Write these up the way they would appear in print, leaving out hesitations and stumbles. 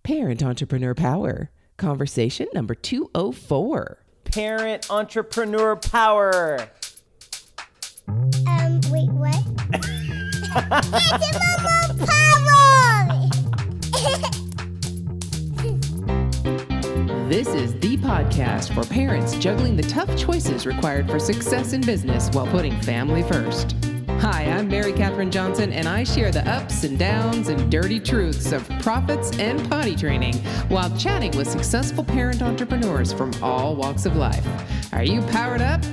Parent Entrepreneur Power, conversation number 204. Parent Entrepreneur Power. Wait, what? Entrepreneur Power! This is the podcast for parents juggling the tough choices required for success in business while putting family first. Hi, I'm Mary Catherine Johnson, and I share the ups and downs and dirty truths of profits and potty training while chatting with successful parent entrepreneurs from all walks of life. Are you powered up?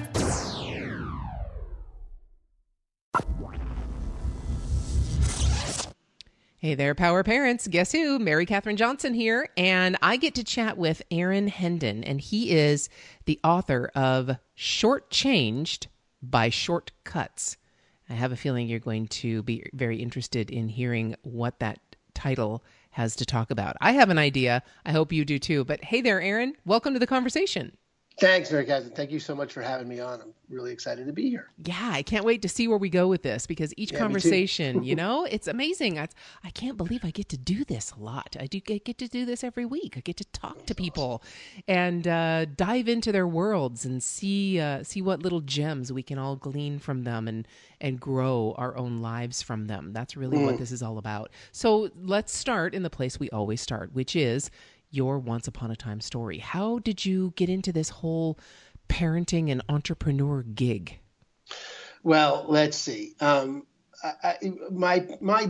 Hey there, Power Parents. Guess who? Mary Catherine Johnson here, and I get to chat with Aaron Hendon, and he is the author of Shortchanged by Shortcuts. I have a feeling you're going to be very interested in hearing what that title has to talk about. I have an idea. I hope you do too. But hey there, Aaron. Welcome to the conversation. Thanks, Mary Catherine. Thank you so much for having me on. I'm really excited to be here. Yeah, I can't wait to see where we go with this because each conversation, it's amazing. I can't believe I get to do this a lot. I get to do this every week. I get to talk to people and dive into their worlds and see what little gems we can all glean from them and grow our own lives from them. That's really what this is all about. So let's start in the place we always start, which is your once upon a time story. How did you get into this whole parenting and entrepreneur gig? Well, let's see. My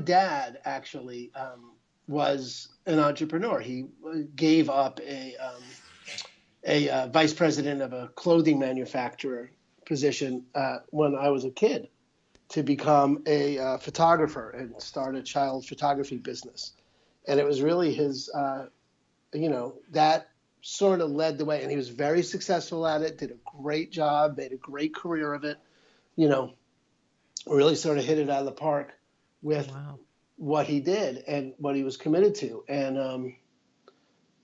dad actually was an entrepreneur. He gave up a vice president of a clothing manufacturer position when I was a kid to become a photographer and start a child photography business. And it was really his that sort of led the way, and he was very successful at it, did a great job, made a great career of it, really sort of hit it out of the park with what he did and what he was committed to. And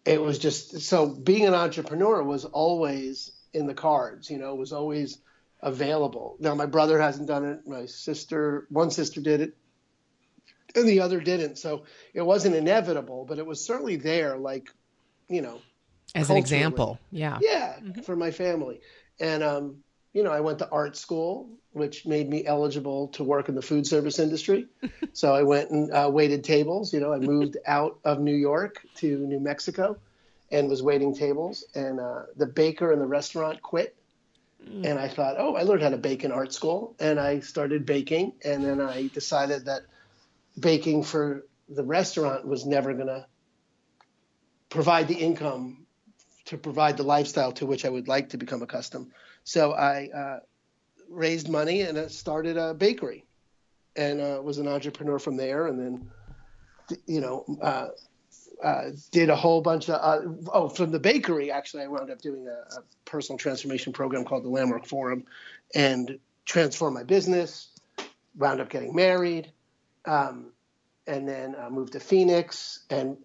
it was just, so being an entrepreneur was always in the cards, was always available. Now, my brother hasn't done it. One sister did it, and the other didn't. So it wasn't inevitable, but it was certainly there, as an example. Yeah. Yeah. Mm-hmm. For my family. And, I went to art school, which made me eligible to work in the food service industry. So I went and waited tables. I moved out of New York to New Mexico and was waiting tables. And the baker in the restaurant quit. And I thought, I learned how to bake in art school. And I started baking. And then I decided that baking for the restaurant was never going to provide the income to provide the lifestyle to which I would like to become accustomed. So I raised money and started a bakery and was an entrepreneur from there. And then, did a whole bunch of, from the bakery, actually, I wound up doing a personal transformation program called the Landmark Forum and transformed my business, wound up getting married. And then moved to Phoenix, and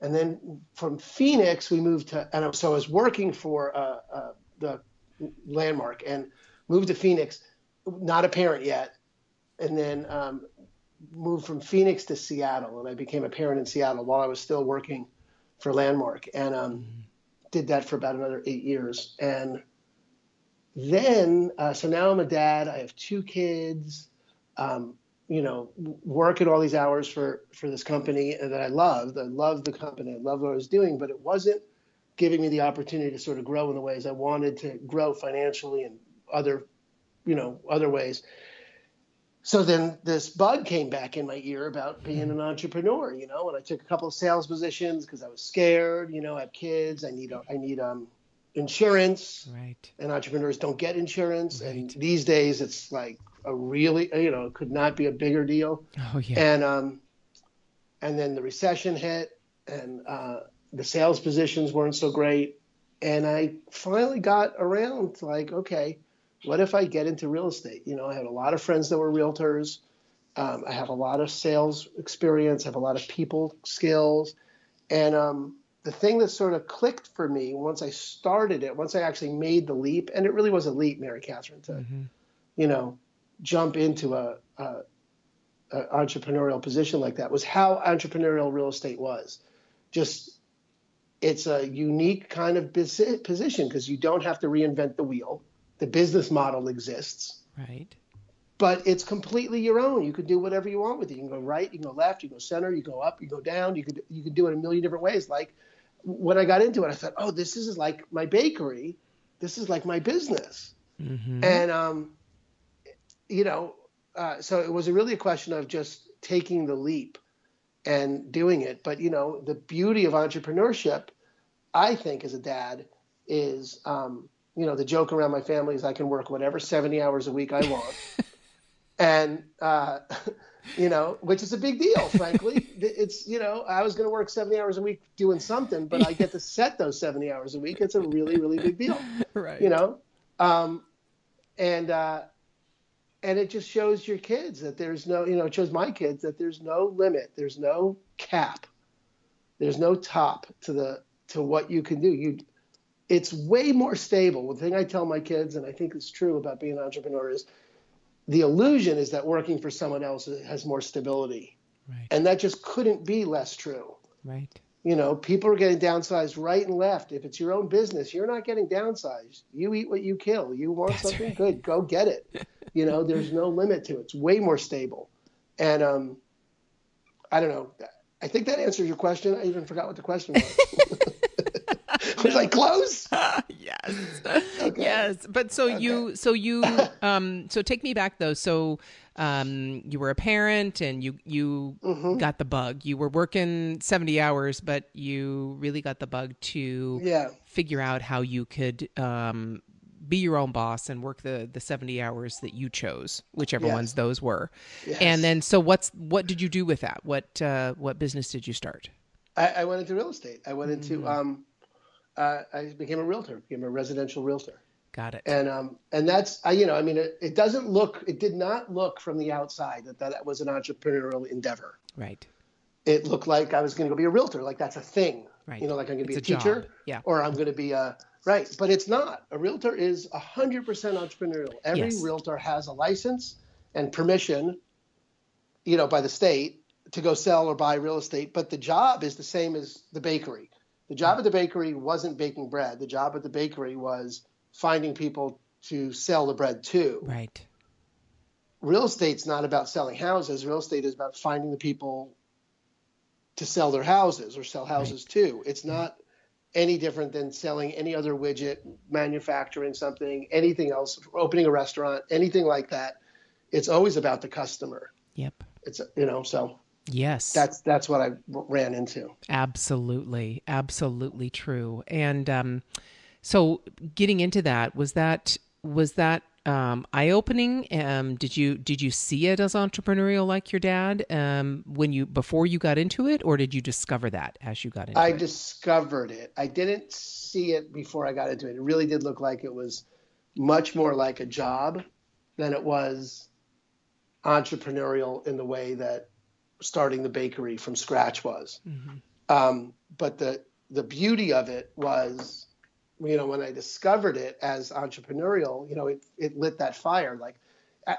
then from Phoenix we moved to, and so I was working for the Landmark, and moved to Phoenix, not a parent yet, and then moved from Phoenix to Seattle, and I became a parent in Seattle while I was still working for Landmark, and did that for about another 8 years, and then so now I'm a dad. I have 2 kids. Working all these hours for this company that I loved. I loved the company. I loved what I was doing, but it wasn't giving me the opportunity to sort of grow in the ways I wanted to grow financially and other ways. So then this bug came back in my ear about being an entrepreneur, and I took a couple of sales positions because I was scared. I have kids. I need insurance. Right. And entrepreneurs don't get insurance. Right. And these days it's like a really, it could not be a bigger deal. Oh, yeah. And then the recession hit, and the sales positions weren't so great. And I finally got around to okay, what if I get into real estate? I had a lot of friends that were realtors. I have a lot of sales experience. I have a lot of people skills. And the thing that sort of clicked for me once I started it, once I actually made the leap, and it really was a leap, Mary Catherine, to, jump into a an entrepreneurial position like that was how entrepreneurial real estate was. Just, it's a unique kind of position because you don't have to reinvent the wheel. The business model exists. Right. But it's completely your own. You can do whatever you want with it. You can go right, you can go left, you go center, you go up, you go down. You could do it a million different ways. Like when I got into it, I thought, oh, this is like my bakery. This is like my business. Mm-hmm. And, so it was really a question of just taking the leap and doing it. But, the beauty of entrepreneurship, I think, as a dad is, the joke around my family is I can work whatever 70 hours a week I want. And, which is a big deal, frankly. It's, I was going to work 70 hours a week doing something, but I get to set those 70 hours a week. It's a really, really big deal. Right. And it just shows your kids that there's no, it shows my kids that there's no limit. There's no cap. There's no top to what you can do. It's way more stable. The thing I tell my kids, and I think it's true about being an entrepreneur, is the illusion is that working for someone else has more stability. Right. And that just couldn't be less true. Right. People are getting downsized right and left. If it's your own business, you're not getting downsized. You eat what you kill. You want That's something right. good, go get it. There's no limit to it. It's way more stable. And I don't know. I think that answers your question. I even forgot what the question was. Was I close? Yes. Okay. Yes. But so take me back though. So you were a parent and you Mm-hmm. got the bug. You were working 70 hours, but you really got the bug to figure out how you could be your own boss and work the 70 hours that you chose, whichever ones those were. Yes. And then, so what did you do with that? What business did you start? I went into real estate. I went into, I became a realtor, became a residential realtor. Got it. And that's, it did not look from the outside that was an entrepreneurial endeavor. Right. It looked like I was going to go be a realtor. Like that's a thing, Right. like I'm going to be It's a a teacher, job. Yeah. or I'm going to be right. But it's not. A realtor is 100% entrepreneurial. Every Yes. realtor has a license and permission, by the state to go sell or buy real estate. But the job is the same as the bakery. The job at the bakery wasn't baking bread. The job at the bakery was finding people to sell the bread to. Right. Real estate's not about selling houses. Real estate is about finding the people to sell their houses or sell houses to. It's not any different than selling any other widget, manufacturing something, anything else, opening a restaurant, anything like that. It's always about the customer. Yep. It's, so Yes. that's what I ran into. Absolutely. Absolutely true. And so getting into that, was that eye-opening? Did you see it as entrepreneurial like your dad before you got into it, or did you discover that as you got into it? I discovered it. I didn't see it before I got into it. It really did look like it was much more like a job than it was entrepreneurial in the way that starting the bakery from scratch was. Mm-hmm. But the beauty of it was, when I discovered it as entrepreneurial, it lit that fire. Like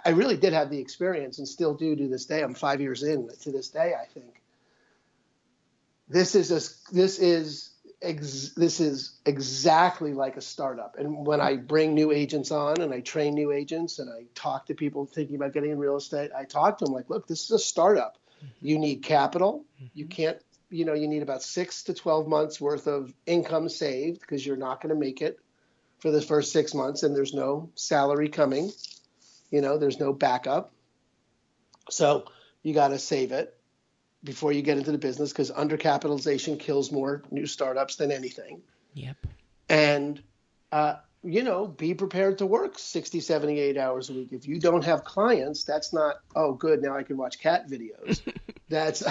I really did have the experience and still do to this day. I'm 5 years in to this day. I think this is exactly like a startup. And when I bring new agents on and I train new agents and I talk to people thinking about getting in real estate, I talk to them like, look, this is a startup. Mm-hmm. You need capital. Mm-hmm. You can't, you need about 6 to 12 months worth of income saved because you're not going to make it for the first 6 months and there's no salary coming, there's no backup. So you got to save it before you get into the business because undercapitalization kills more new startups than anything. Yep. And, be prepared to work 60, 78 hours a week. If you don't have clients, that's not, oh, good, now I can watch cat videos. That's,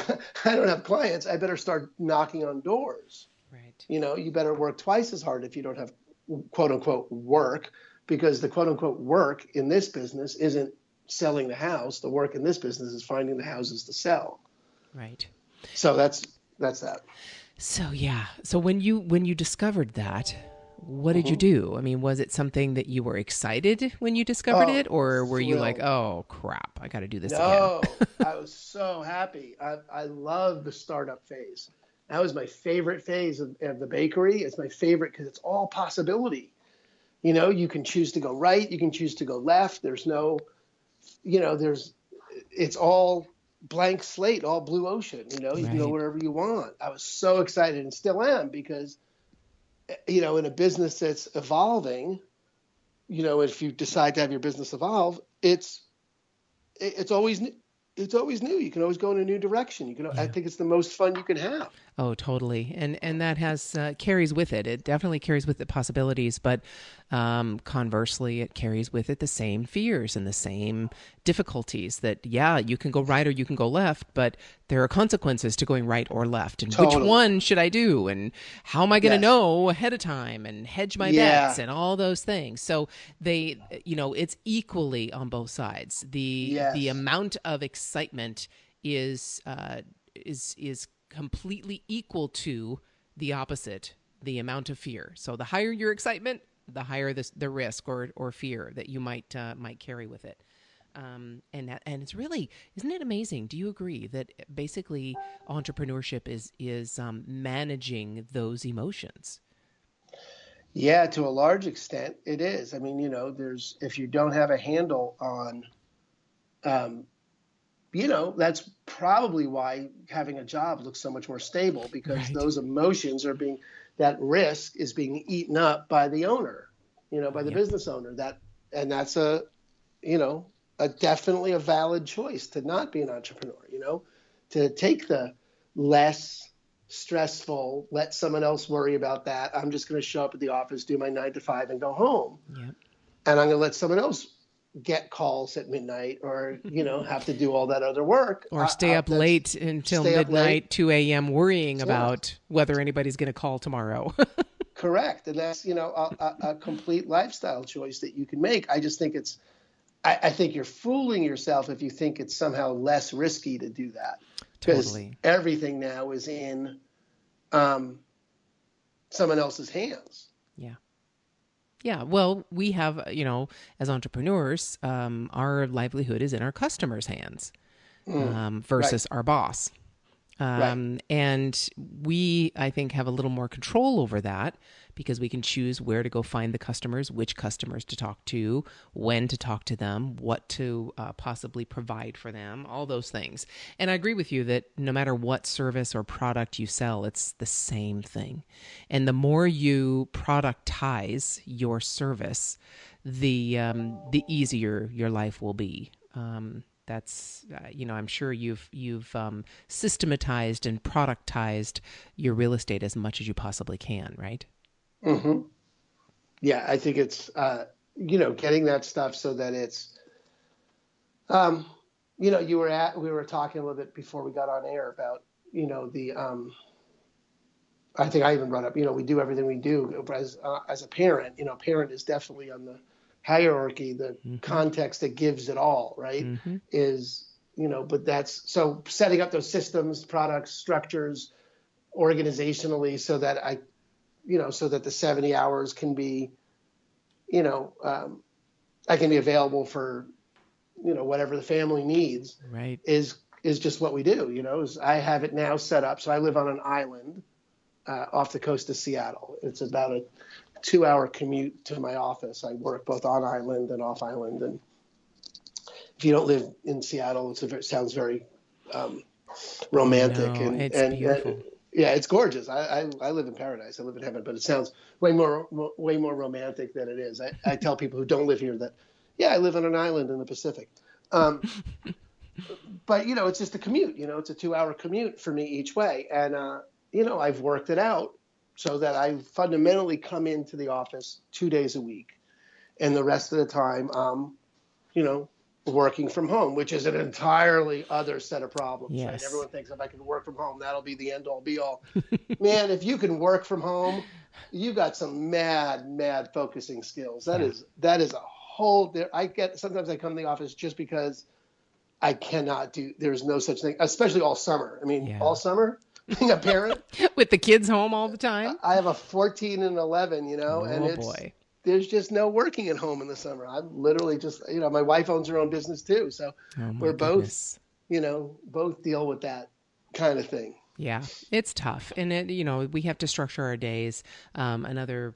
I don't have clients. I better start knocking on doors. Right. You better work twice as hard if you don't have quote unquote work, because the quote unquote work in this business isn't selling the house. The work in this business is finding the houses to sell. Right. So that's that. So yeah. So when you discovered that, what did you do? I mean, was it something that you were excited when you discovered Oh, it, or were you like, thrilled. oh crap, I got to do this again? No, I was so happy. I love the startup phase. That was my favorite phase of the bakery. It's my favorite because it's all possibility. You can choose to go right, you can choose to go left. There's no, it's all blank slate, all blue ocean. You can go Right. wherever you want. I was so excited and still am because, in a business that's evolving, if you decide to have your business evolve, it's always it's always new. You can always go in a new direction. I Yeah. think it's the most fun you can have. Oh, totally. And that has carries with it. It definitely carries with it possibilities, but conversely, it carries with it the same fears and the same difficulties that, yeah, you can go right or you can go left, but there are consequences to going right or left. And which Totally. one should I do? And how am I going to Yes. know ahead of time and hedge my bets Yeah. and all those things? So it's equally on both sides. The Yes. amount of excitement is completely equal to the opposite, the amount of fear. So the higher your excitement, the higher the risk or fear that you might carry with it. And it's really, isn't it amazing? Do you agree that basically entrepreneurship is managing those emotions? Yeah, to a large extent, it is. I mean, there's if you don't have a handle on, um, that's probably why having a job looks so much more stable because Right. those emotions that risk is being eaten up by the owner, by the Yep. business owner. And that's you know, definitely a valid choice to not be an entrepreneur, to take the less stressful, let someone else worry about that. I'm just going to show up at the office, do my 9 to 5 and go home. Yep. And I'm going to let someone else get calls at midnight or, have to do all that other work. Or stay up That's late until stay up late. midnight, 2 a.m., worrying Yeah, about whether anybody's going to call tomorrow. correct. And that's, a complete lifestyle choice that you can make. I just think I think you're fooling yourself if you think it's somehow less risky to do that because Totally. everything now is in someone else's hands. Yeah. Yeah. Well, we have, as entrepreneurs, our livelihood is in our customers' hands Right, versus our boss. right. And we, I think, have a little more control over that because we can choose where to go find the customers, which customers to talk to, when to talk to them, what to possibly provide for them, all those things. And I agree with you that no matter what service or product you sell, it's the same thing. And the more you productize your service, the easier your life will be. That's I'm sure you've systematized and productized your real estate as much as you possibly can, right? hmm Yeah, I think it's getting that stuff so that it's um, we were talking a little bit before we got on air about the I think I even brought up we do everything we do as a parent. Parent is definitely on the hierarchy, the Mm-hmm. context that gives it all, right? Mm-hmm. Is but that's so setting up those systems, products, structures organizationally so that so that the 70 hours can be, I can be available for, whatever the family needs Right. is just what we do, I have it now set up. So I live on an island off the coast of Seattle. It's about a 2-hour commute to my office. I work both on island and off island. And if you don't live in Seattle, it sounds very romantic No, it's beautiful. yeah, it's gorgeous. I live in paradise. I live in heaven, but it sounds way more romantic than it is. I tell people who don't live here that, yeah, I live on an island in the Pacific. But it's just a commute. It's a 2-hour commute for me each way, and I've worked it out so that I fundamentally come into the office 2 days a week, and the rest of the time, you know, working from home, which is an entirely other set of problems, right? Yes. Everyone thinks if I can work from home, that'll be the end all be all. Man, if you can work from home, you got some mad focusing skills. Yeah. That is a whole. Sometimes I come to the office just because I cannot do. There's no such thing, especially all summer. I mean, Yeah. all summer being a parent. With the kids home all the time? I have a 14 and 11, and Oh boy. there's just no working at home in the summer. I'm literally just, my wife owns her own business too. So Oh my we're goodness. both deal with that kind of thing. Yeah, it's tough. And we have to structure our days. Another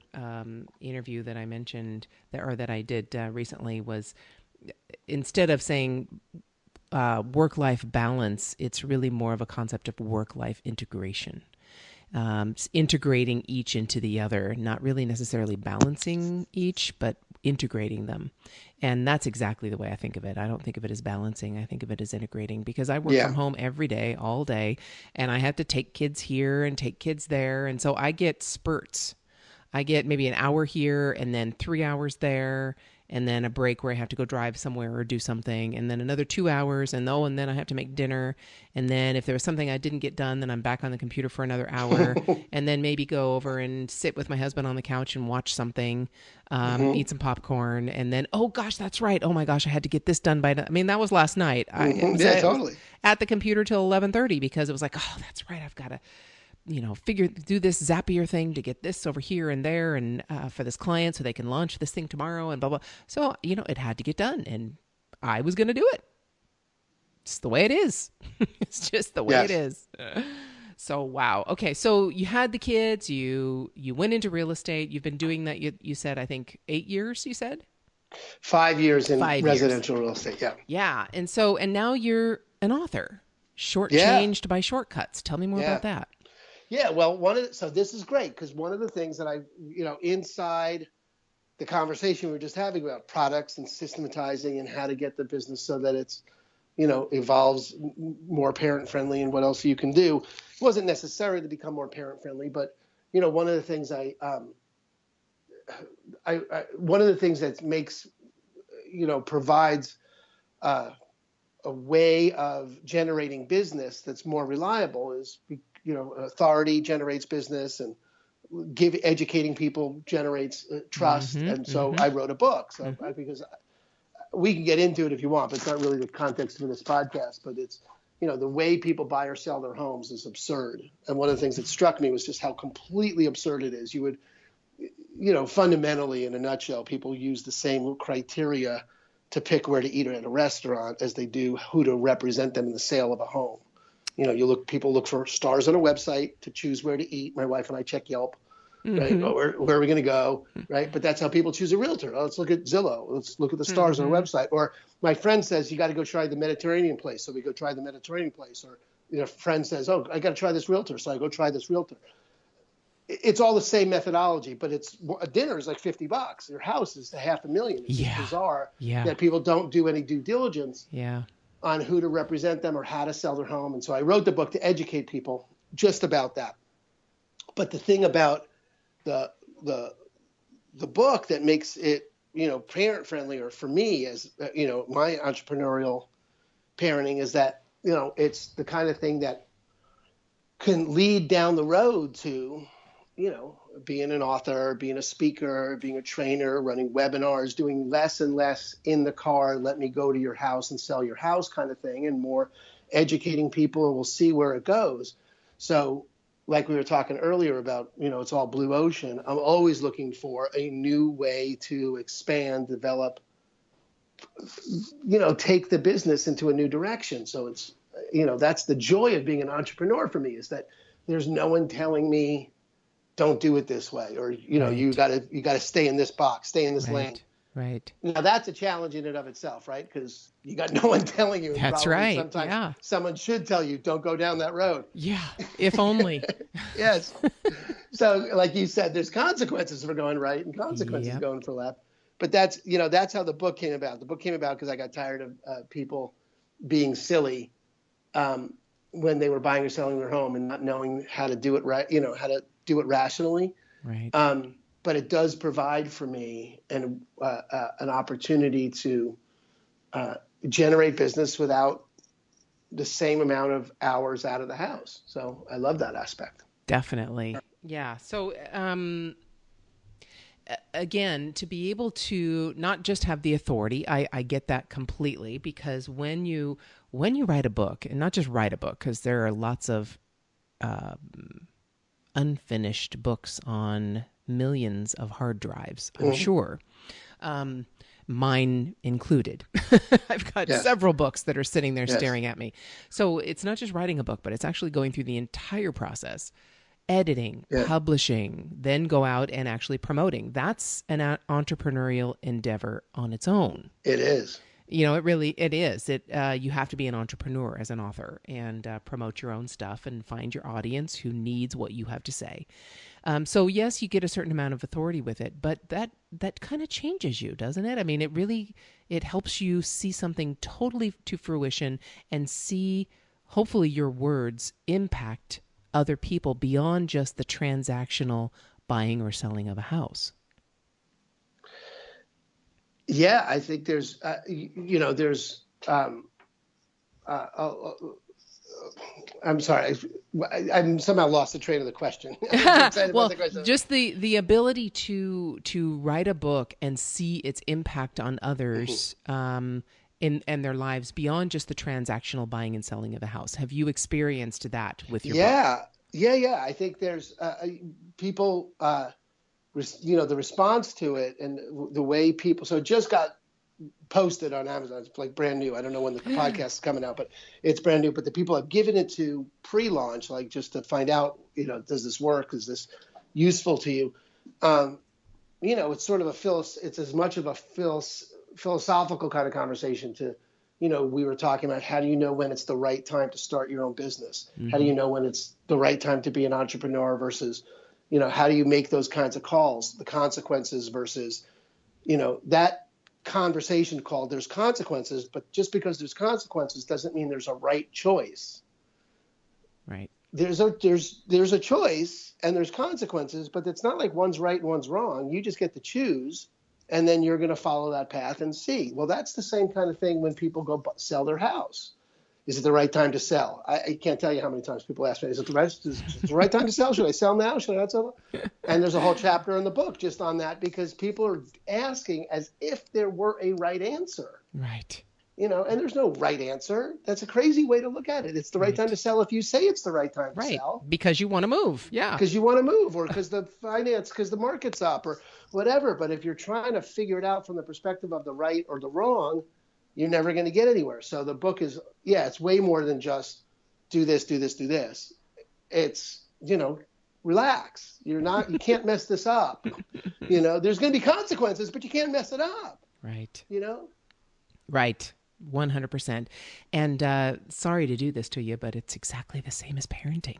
interview that I mentioned that I did recently was, instead of saying work-life balance, it's really more of a concept of work-life integration. Integrating each into the other, not really necessarily balancing each, but integrating them. And that's exactly the way I think of it. I don't think of it as balancing. I think of it as integrating, because I work from home every day, all day, and I have to take kids here and take kids there. And so I get spurts. I get maybe an hour here and then 3 hours there, and then a break where I have to go drive somewhere or do something, and then another 2 hours, and then I have to make dinner. And then if there was something I didn't get done, then I'm back on the computer for another hour, and then maybe go over and sit with my husband on the couch and watch something, eat some popcorn, and then, oh gosh, that's right. Oh my gosh, I had to get this done by, that was last night. Totally. At the computer till 11:30, because it was like, oh, that's right. I've got to do this Zapier thing to get this over here and there, and for this client so they can launch this thing tomorrow and blah, blah. So, it had to get done, and I was going to do it. It's the way it is. It's just the way it is. So, wow. Okay. So you had the kids, you went into real estate. You've been doing that. You said, I think 8 years, you said? 5 years in residential real estate. Yeah. Yeah. And now you're an author, shortchanged by shortcuts. Tell me more about that. Yeah, well, so this is great, because one of the things that I, inside the conversation we were just having about products and systematizing and how to get the business so that it's, evolves more parent friendly and what else you can do, it wasn't necessary to become more parent friendly, but, one of the things one of the things that makes, provides a way of generating business that's more reliable is, authority generates business, and educating people generates trust. And so I wrote a book. So because we can get into it if you want, but it's not really the context of this podcast. But it's, the way people buy or sell their homes is absurd. And one of the things that struck me was just how completely absurd it is. You would, fundamentally, in a nutshell, people use the same criteria to pick where to eat at a restaurant as they do who to represent them in the sale of a home. People look for stars on a website to choose where to eat. My wife and I check Yelp, right? Oh, where are we going to go, right? But that's how people choose a realtor. Oh, let's look at Zillow. Let's look at the stars on a website. Or my friend says, you got to go try the Mediterranean place. So we go try the Mediterranean place. Or a friend says, oh, I got to try this realtor. So I go try this realtor. It's all the same methodology, but a dinner is like $50. Your house is $500,000. It's just bizarre that people don't do any due diligence on who to represent them or how to sell their home. And so I wrote the book to educate people just about that. But the thing about the book that makes it, parent friendly, or for me as, my entrepreneurial parenting, is that, it's the kind of thing that can lead down the road to, being an author, being a speaker, being a trainer, running webinars, doing less and less in the car, let me go to your house and sell your house kind of thing, and more educating people, and we'll see where it goes. So like we were talking earlier about, it's all blue ocean. I'm always looking for a new way to expand, develop, take the business into a new direction. So it's, that's the joy of being an entrepreneur for me, is that there's no one telling me, don't do it this way, or you got to stay in this box, stay in this lane. Right. Now that's a challenge in and of itself, right? Because you got no one telling you. That's right. Sometimes someone should tell you, don't go down that road. Yeah. If only. Yes. So, like you said, there's consequences for going right and consequences going for left. But that's how the book came about. The book came about because I got tired of people being silly when they were buying or selling their home and not knowing how to do it right. How to do it rationally. Right. But it does provide for me an opportunity to generate business without the same amount of hours out of the house. So I love that aspect. Definitely. Yeah. So, again, to be able to not just have the authority, I get that completely, because when you write a book, and not just write a book, because there are lots of unfinished books on millions of hard drives, I'm sure. Mine included. I've got Yes. several books that are sitting there Yes. staring at me. So it's not just writing a book, but it's actually going through the entire process, editing, publishing, then go out and actually promoting. That's an entrepreneurial endeavor on its own. It is. It is. You have to be an entrepreneur as an author and promote your own stuff and find your audience who needs what you have to say. So yes, you get a certain amount of authority with it, but that kind of changes you, doesn't it? I mean, it helps you see something totally to fruition and see, hopefully, your words impact other people beyond just the transactional buying or selling of a house. Yeah, I think there's, I'm sorry, I'm somehow lost the train of the question. Well, just the ability to write a book and see its impact on others in their lives beyond just the transactional buying and selling of a house. Have you experienced that with your book? Yeah. I think there's people. The response to it and the way people, so it just got posted on Amazon. It's like brand new. I don't know when the podcast is coming out, but it's brand new. But the people have given it to pre-launch, like just to find out, does this work? Is this useful to you? It's sort of it's as much of a philosophical kind of conversation to, we were talking about how do you know when it's the right time to start your own business? Mm-hmm. How do you know when it's the right time to be an entrepreneur versus how do you make those kinds of calls, the consequences versus, that conversation called there's consequences, but just because there's consequences doesn't mean there's a right choice. Right. There's a choice and there's consequences, but it's not like one's right and one's wrong. You just get to choose, and then you're going to follow that path and see. Well, that's the same kind of thing when people go sell their house. Is it the right time to sell? I can't tell you how many times people ask me, is it the right time to sell? Should I sell now? Should I not sell? And there's a whole chapter in the book just on that because people are asking as if there were a right answer. Right. And there's no right answer. That's a crazy way to look at it. It's the right time to sell if you say it's the right time to sell. Because you want to move. Yeah. Because you want to move or because the market's up or whatever. But if you're trying to figure it out from the perspective of the right or the wrong, you're never going to get anywhere. So the book is, it's way more than just do this, do this, do this. It's, relax. You can't mess this up. There's going to be consequences, but you can't mess it up. Right. Right. 100%. And sorry to do this to you, but it's exactly the same as parenting.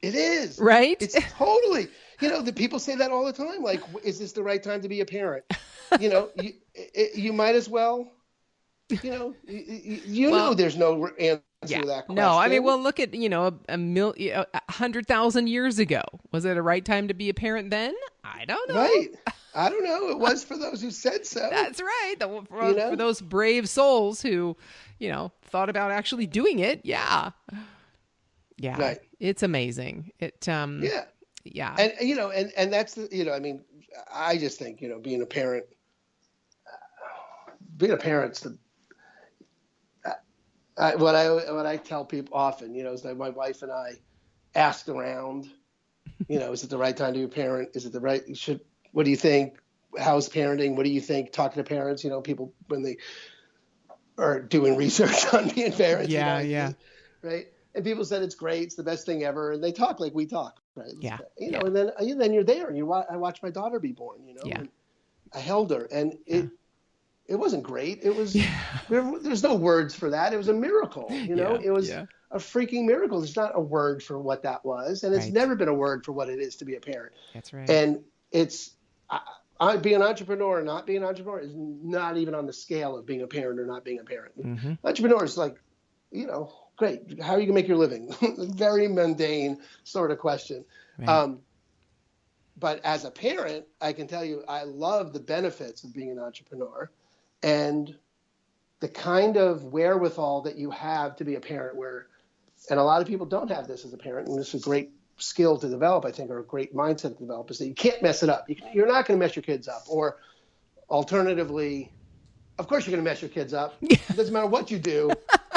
It is. Right? It's totally, the people say that all the time. Like, is this the right time to be a parent? You might as well. There's no answer to that question. No, I mean, well, look at, 100,000 years ago. Was it a right time to be a parent then? I don't know. Right. I don't know. It was for those who said so. That's right. For those brave souls who, thought about actually doing it. Yeah. Yeah. Right. It's amazing. Yeah. And, and that's, I just think, being a parent's what I tell people often, is that my wife and I asked around, is it the right time to be a parent? Is it the right, what do you think? How's parenting? What do you think? Talking to parents, people when they are doing research on being parents. Yeah. Right. And people said it's great. It's the best thing ever. And they talk like we talk. Right. Yeah. And then you're there and I watched my daughter be born, and I held her and it wasn't great. It was, there's no words for that. It was a miracle, it was a freaking miracle. There's not a word for what that was. And it's never been a word for what it is to be a parent. That's right. And it's, being an entrepreneur or not being an entrepreneur is not even on the scale of being a parent or not being a parent. Mm-hmm. Entrepreneur is like, great. How are you gonna make your living? Very mundane sort of question. Right. But as a parent, I can tell you, I love the benefits of being an entrepreneur. And the kind of wherewithal that you have to be a parent and a lot of people don't have this as a parent, and this is a great skill to develop, I think, or a great mindset to develop, is that you can't mess it up. You're not going to mess your kids up. Or alternatively, of course you're going to mess your kids up. It doesn't matter what you do.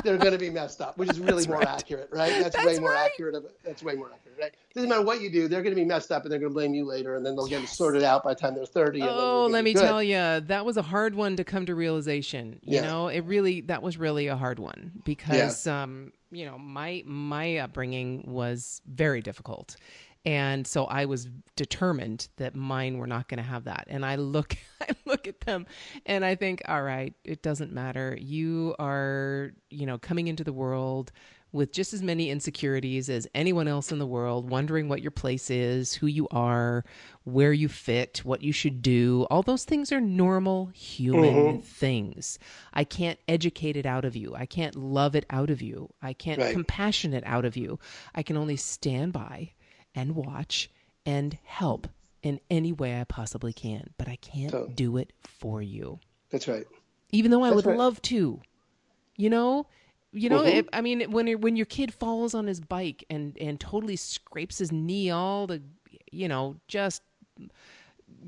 they're going to be messed up, which is really more accurate, right? That's way more accurate. That's way more accurate, right? Doesn't matter what you do, they're going to be messed up and they're going to blame you later, and then they'll get it sorted out by the time they're 30. And then Oh, let me good. tell you, that was a hard one to come to realization. You know, that was really a hard one because, you know, my upbringing was very difficult. And so I was determined that mine were not going to have that. And I look at them and I think, all right, it doesn't matter. You are, you know, coming into the world with just as many insecurities as anyone else in the world, wondering what your place is, who you are, where you fit, what you should do. All those things are normal human things. I can't educate it out of you. I can't love it out of you. I can't compassion it out of you. I can only stand by and watch and help in any way I possibly can, but I can't do it for you. That's right. Even though I would love to, you know, I mean, when your kid falls on his bike and totally scrapes his knee, all the, you know, just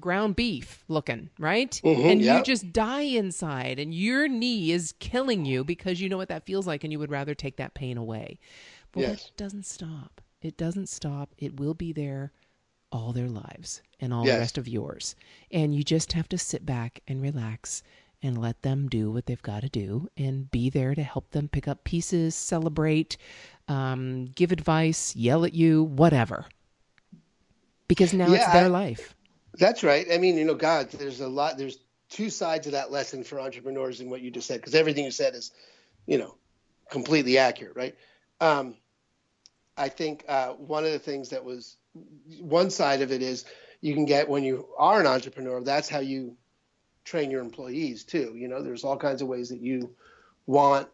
ground beef looking, right? And you just die inside and your knee is killing you because you know what that feels like and you would rather take that pain away. Well, that doesn't stop. It doesn't stop. It will be there all their lives and all the rest of yours. And you just have to sit back and relax and let them do what they've got to do and be there to help them pick up pieces, celebrate, give advice, yell at you, whatever. Because now it's their life. That's right. I mean, you know, God, there's two sides of that lesson for entrepreneurs in what you just said, because everything you said is, you know, completely accurate, right? I think one of the things that was one side of it is you can get when you are an entrepreneur, that's how you train your employees too. You know, there's all kinds of ways that you want,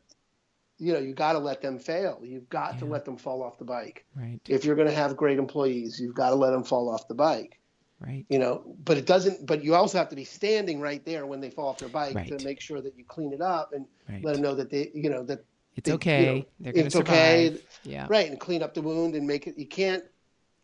you know, you got to let them fail. You've got to let them fall off the bike. Right. If you're going to have great employees, you've got to let them fall off the bike. Right. You know, but you also have to be standing right there when they fall off their bike to make sure that you clean it up and let them know that they, you know, that it's okay. You know, they're going to survive. Okay. Yeah. Right. And clean up the wound and make it, you can't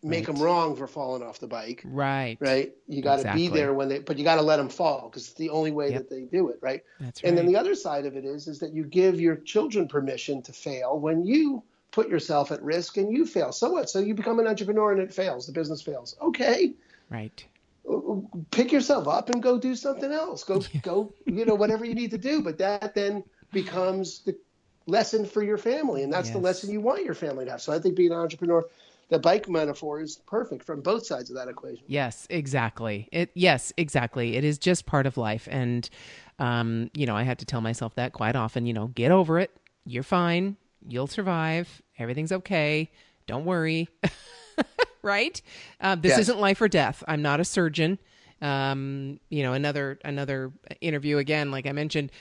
make them wrong for falling off the bike. Right. Right. You got to be there but you got to let them fall because it's the only way that they do it. Right. That's right. And then the other side of it is that you give your children permission to fail when you put yourself at risk and you fail. So what? So you become an entrepreneur and it fails. The business fails. Okay. Right. Pick yourself up and go do something else. Go, you know, whatever you need to do. But that then becomes the lesson for your family. And that's the lesson you want your family to have. So I think being an entrepreneur, the bike metaphor is perfect from both sides of that equation. Yes, exactly. Exactly. It is just part of life. And, you know, I had to tell myself that quite often, you know, get over it. You're fine. You'll survive. Everything's okay. Don't worry. Right? This isn't life or death. I'm not a surgeon. You know, another interview again, like I mentioned,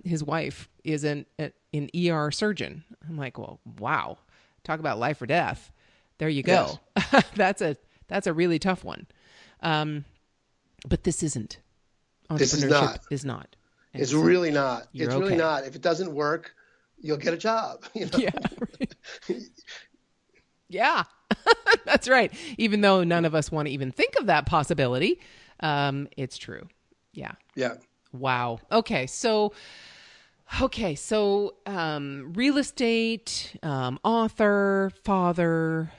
his wife is an ER surgeon. I'm like, well, wow, talk about life or death. There you go. Yes. That's a really tough one. But this isn't. Entrepreneurship is not. And it's really not. It's really not. If it doesn't work, you'll get a job. You know? Yeah. Yeah. That's right. Even though none of us want to even think of that possibility, it's true. Yeah. Yeah. Wow. Okay. So real estate, author, father,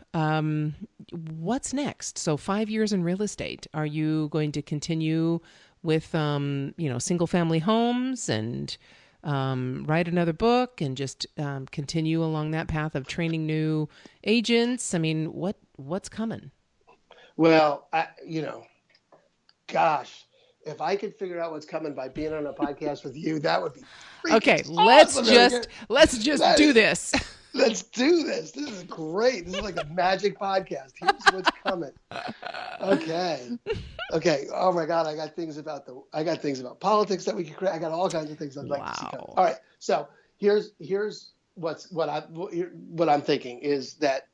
what's next? So 5 years in real estate. Are you going to continue with, you know, single family homes and, write another book and just, continue along that path of training new agents? I mean, what's coming? Well, you know, gosh, if I could figure out what's coming by being on a podcast with you, that would be okay. Awesome. Let's just do this. Let's do this. This is great. This is like a magic podcast. Here's what's coming. Okay. Oh my God, I got things about politics that we could create. I got all kinds of things I'd like to see coming. All right. So here's what I'm thinking is that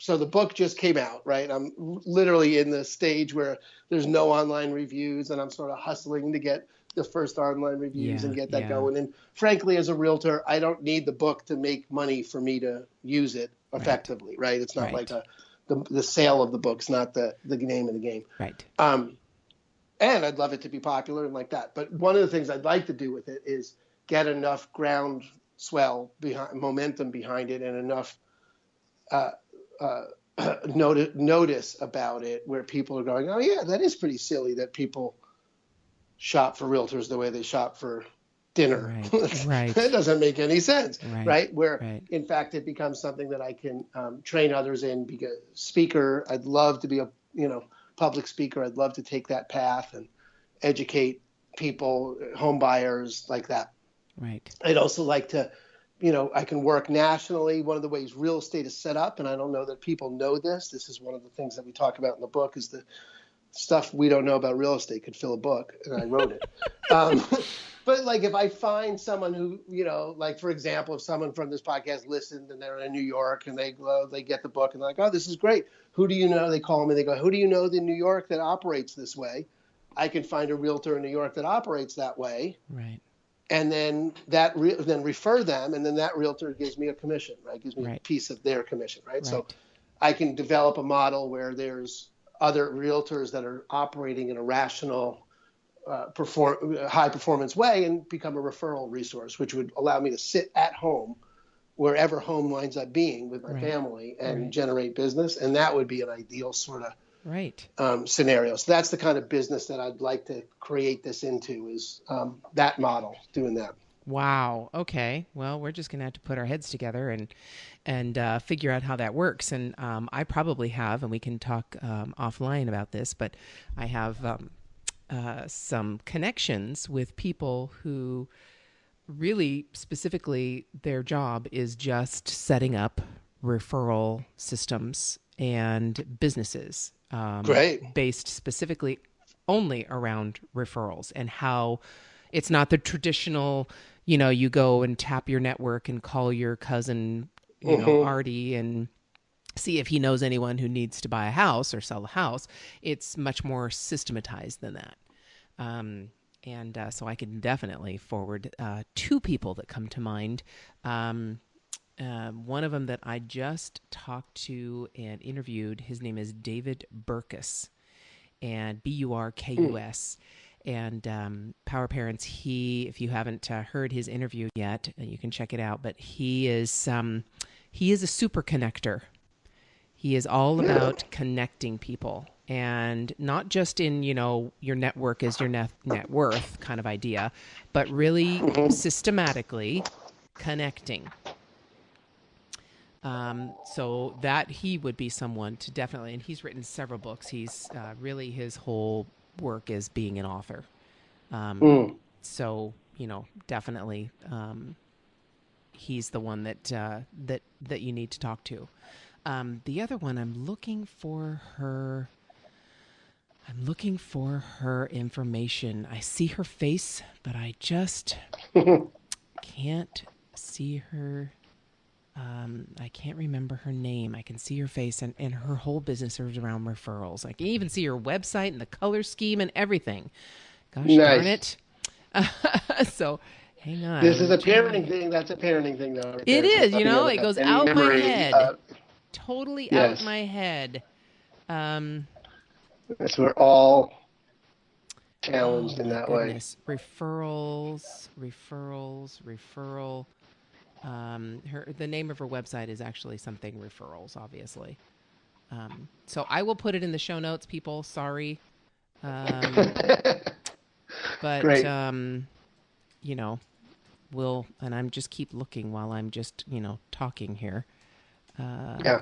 so the book just came out, right? I'm literally in the stage where there's no online reviews, and I'm sort of hustling to get the first online reviews and get that going. And frankly, as a realtor, I don't need the book to make money for me to use it effectively, right? It's not like the sale of the book's not the name of the game. Right. And I'd love it to be popular and like that. But one of the things I'd like to do with it is get enough ground swell behind momentum behind it and enough notice about it where people are going, oh yeah, that is pretty silly that people shop for realtors the way they shop for dinner. Right. That doesn't make any sense, right? Where Right. in fact it becomes something that I can train others in. Because speaker, I'd love to be a public speaker. I'd love to take that path and educate people, home buyers like that. Right. I'd also like to, I can work nationally. One of the ways real estate is set up, and I don't know that people know this. This is one of the things that we talk about in the book, is the stuff we don't know about real estate could fill a book, and I wrote it. But like if I find someone who, like for example, if someone from this podcast listened and they're in New York and they get the book and they're like, oh, this is great. Who do you know? They call me and they go, who do you know in New York that operates this way? I can find a realtor in New York that operates that way. Right. And then then refer them, and then that realtor gives me a commission, right? Gives me a piece of their commission, right? So I can develop a model where there's other realtors that are operating in a rational, high performance way and become a referral resource, which would allow me to sit at home, wherever home winds up being with my family, and generate business. And that would be an ideal sort of scenario. So that's the kind of business that I'd like to create this into, is that model, doing that. Wow. Okay. Well, we're just going to have to put our heads together and figure out how that works. And I probably have, and we can talk offline about this, but I have some connections with people who really specifically their job is just setting up referral systems and businesses based specifically only around referrals, and how it's not the traditional, you go and tap your network and call your cousin, Artie, and see if he knows anyone who needs to buy a house or sell a house. It's much more systematized than that. And so I can definitely forward two people that come to mind. One of them that I just talked to and interviewed, his name is David Burkus, and Burkus. And Power Parents, if you haven't heard his interview yet, you can check it out. But he is a super connector. He is all about connecting people, and not just in, your network is your net worth kind of idea, but really systematically connecting. So that he would be someone to definitely, and he's written several books. He's really, his whole work is being an author. So, definitely, he's the one that you need to talk to. The other one, I'm looking for her information. I see her face, but I just can't see her. I can't remember her name. I can see her face, and her whole business is around referrals. I can even see her website and the color scheme and everything. Gosh darn it. So hang on. This is a parenting thing. That's a parenting thing, though. It is, it goes out my head. Totally out my head. Yes, we're all challenged in that way. Referral. The name of her website is actually something Referrals, obviously. So I will put it in the show notes, people. Sorry. But, Great. we'll, and I'm just keep looking while I'm just, talking here. Yeah.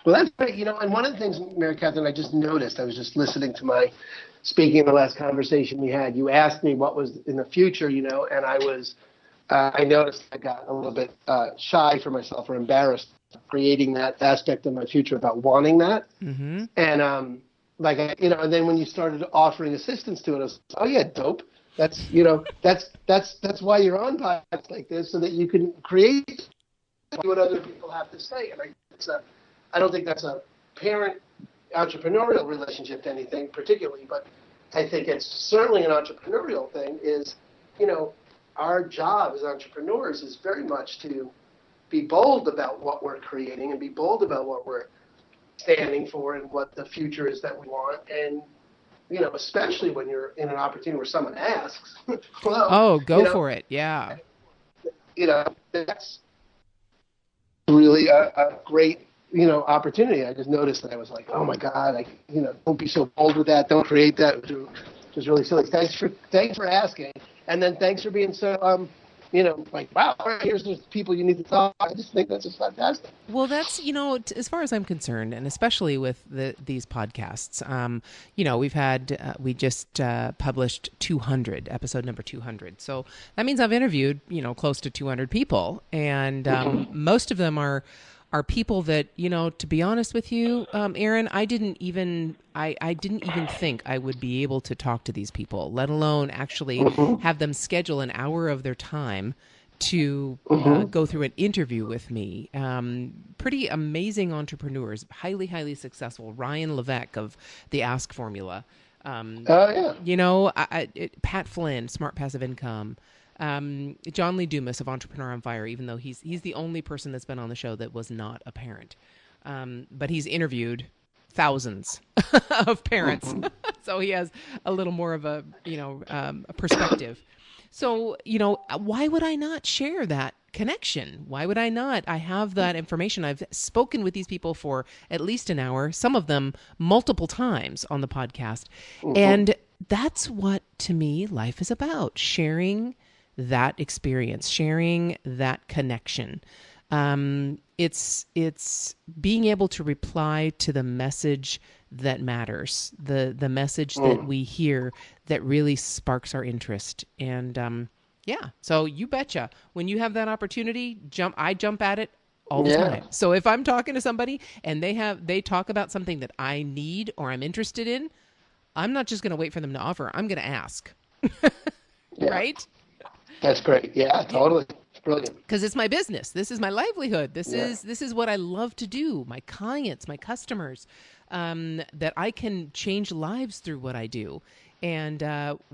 Well, that's great. And one of the things, Mary Catherine, I just noticed, I was just listening to speaking in the last conversation we had, you asked me what was in the future, and I noticed I got a little bit shy for myself, or embarrassed creating that aspect of my future about wanting that. Mm-hmm. And and then when you started offering assistance to it, I was like, oh yeah, dope. That's that's why you're on podcasts like this, so that you can create what other people have to say. And I don't think that's a parent entrepreneurial relationship to anything particularly, but I think it's certainly an entrepreneurial thing. Is our job as entrepreneurs is very much to be bold about what we're creating and be bold about what we're standing for and what the future is that we want. And, especially when you're in an opportunity where someone asks, well, go for it. Yeah. that's really a great, opportunity. I just noticed that I was like, oh my God, don't be so bold with that. Don't create that. Which was really silly. Thanks for asking. And then thanks for being so, like, wow, all right, here's the people you need to talk. I just think that's just fantastic. Well, that's, as far as I'm concerned, and especially with these podcasts, we just published 200, episode number 200. So that means I've interviewed, close to 200 people. And most of them are people that, to be honest with you, Aaron, I didn't even think I would be able to talk to these people, let alone actually have them schedule an hour of their time to go through an interview with me. Pretty amazing entrepreneurs, highly, highly successful. Ryan Levesque of the Ask Formula. Pat Flynn, Smart Passive Income. John Lee Dumas of Entrepreneur on Fire, even though he's the only person that's been on the show that was not a parent. But he's interviewed thousands of parents. So he has a little more of a perspective. So, why would I not share that connection? Why would I not? I have that information. I've spoken with these people for at least an hour, some of them multiple times on the podcast. And that's what, to me, life is about, sharing that experience, sharing that connection. It's being able to reply to the message that matters, the message that we hear that really sparks our interest. And so you betcha, when you have that opportunity, I jump at it all the time. So if I'm talking to somebody and they talk about something that I need or I'm interested in, I'm not just going to wait for them to offer. I'm going to ask. Right? That's great. Yeah, totally. It's brilliant. Because it's my business. This is my livelihood. This is what I love to do. My clients, my customers, that I can change lives through what I do. And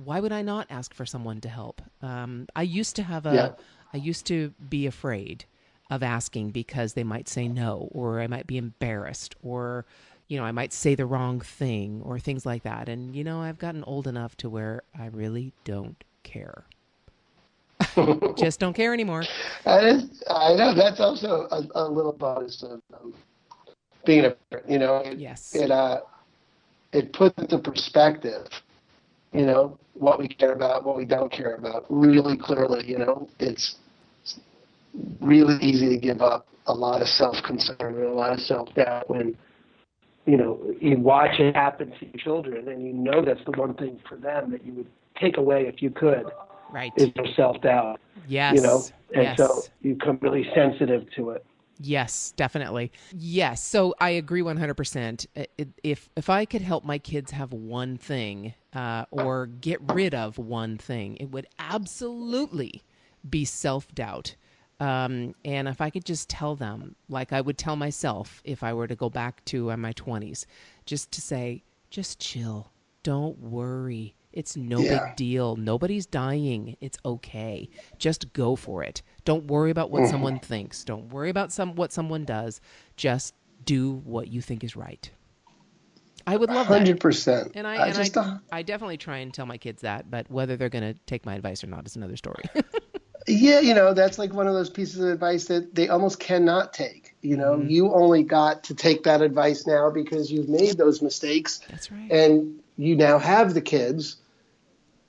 why would I not ask for someone to help? I used to be afraid of asking because they might say no, or I might be embarrassed, or I might say the wrong thing, or things like that. And I've gotten old enough to where I really don't care. Just don't care anymore. I know that's also a little bonus of being a parent. Yes. It puts into perspective, what we care about, what we don't care about, really clearly. It's really easy to give up a lot of self-concern and a lot of self-doubt when you watch it happen to your children, and that's the one thing for them that you would take away if you could. Right. Is their self-doubt. Yes. And so you become really sensitive to it. Yes, definitely. Yes. So I agree 100%. If I could help my kids have one thing or get rid of one thing, it would absolutely be self-doubt. And if I could just tell them, like I would tell myself if I were to go back to my 20s, just to say, just chill. Don't worry. It's no big deal. Nobody's dying. It's okay. Just go for it. Don't worry about what someone thinks. Don't worry about what someone does. Just do what you think is right. I would love that. 100%. And I definitely try and tell my kids that, but whether they're going to take my advice or not is another story. Yeah, that's like one of those pieces of advice that they almost cannot take. You only got to take that advice now because you've made those mistakes. That's right. And you now have the kids.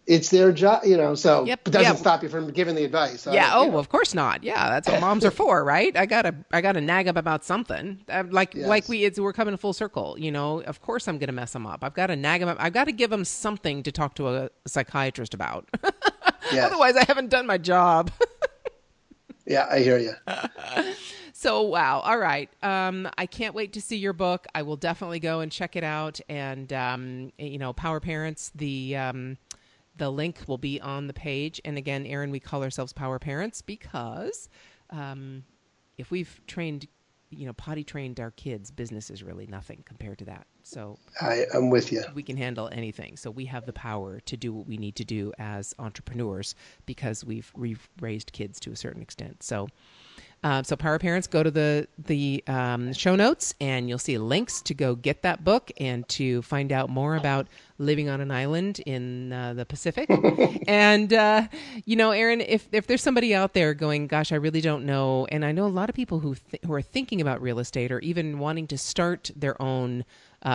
It's their job, so it doesn't stop you from giving the advice. Of course not. Yeah, that's what moms are for, right? I gotta nag them about something. We're coming full circle. Of course I'm gonna mess them up. I've got to nag them up. I've got to give them something to talk to a psychiatrist about. Yes. Otherwise, I haven't done my job. Yeah, I hear you. So, wow. All right. I can't wait to see your book. I will definitely go and check it out. And, Power Parents, the link will be on the page. And again, Aaron, we call ourselves Power Parents because if we've potty trained our kids, business is really nothing compared to that. So I'm with you. We can handle anything. So we have the power to do what we need to do as entrepreneurs because we've raised kids to a certain extent. So So Power Parents, go to the show notes and you'll see links to go get that book and to find out more about living on an island in the Pacific. And, Aaron, if there's somebody out there going, gosh, I really don't know. And I know a lot of people who are thinking about real estate or even wanting to start their own,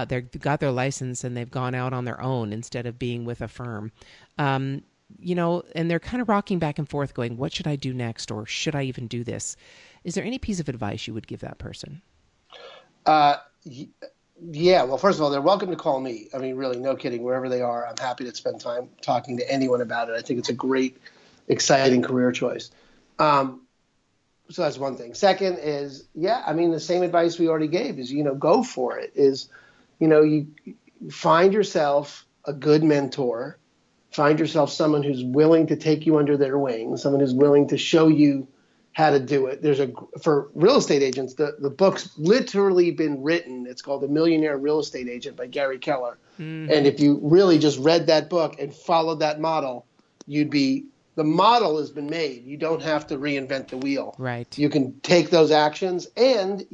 they've got their license and they've gone out on their own instead of being with a firm. And they're kind of rocking back and forth going, what should I do next? Or should I even do this? Is there any piece of advice you would give that person? Yeah. Well, first of all, they're welcome to call me. I mean, really, no kidding. Wherever they are, I'm happy to spend time talking to anyone about it. I think it's a great, exciting career choice. So that's one thing. Second is, the same advice we already gave is, go for it. You find yourself a good mentor. Find yourself someone who's willing to take you under their wing, someone who's willing to show you how to do it. For real estate agents, the book's literally been written. It's called The Millionaire Real Estate Agent by Gary Keller. Mm-hmm. And if you really just read that book and followed that model, the model has been made. You don't have to reinvent the wheel. Right. You can take those actions, and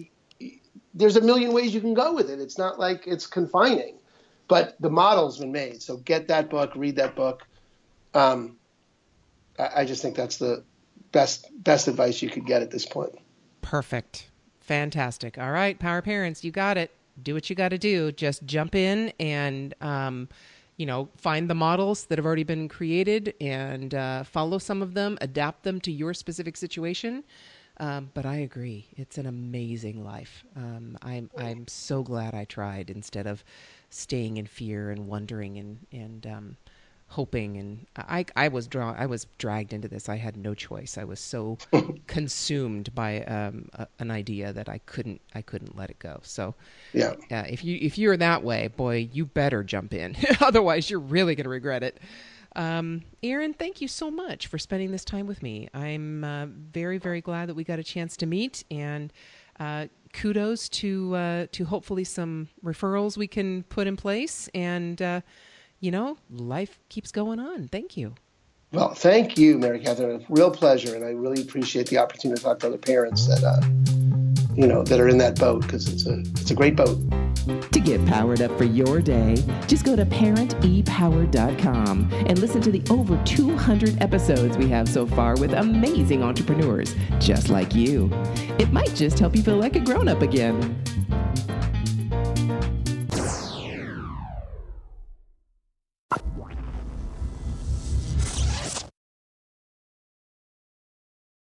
there's a million ways you can go with it. It's not like it's confining. But the model's been made, so get that book, read that book. I just think that's the best advice you could get at this point. Perfect. Fantastic. All right, Power Parents, you got it. Do what you got to do. Just jump in and, find the models that have already been created and follow some of them, adapt them to your specific situation. But I agree. It's an amazing life. I'm so glad I tried instead of staying in fear and wondering and hoping. And I was dragged into this. I had no choice. I was so consumed by an idea that I couldn't let it go. So yeah, if you're that way, boy, you better jump in. Otherwise, you're really going to regret it. Aaron, thank you so much for spending this time with me. I'm very, very glad that we got a chance to meet, and kudos to hopefully some referrals we can put in place, and life keeps going on. Thank you. Well, thank you, Mary Catherine. A real pleasure, and I really appreciate the opportunity to talk to other parents that that are in that boat, because it's a great boat. To get powered up for your day, just go to parentepower.com and listen to the over 200 episodes we have so far with amazing entrepreneurs just like you. It might just help you feel like a grown-up again.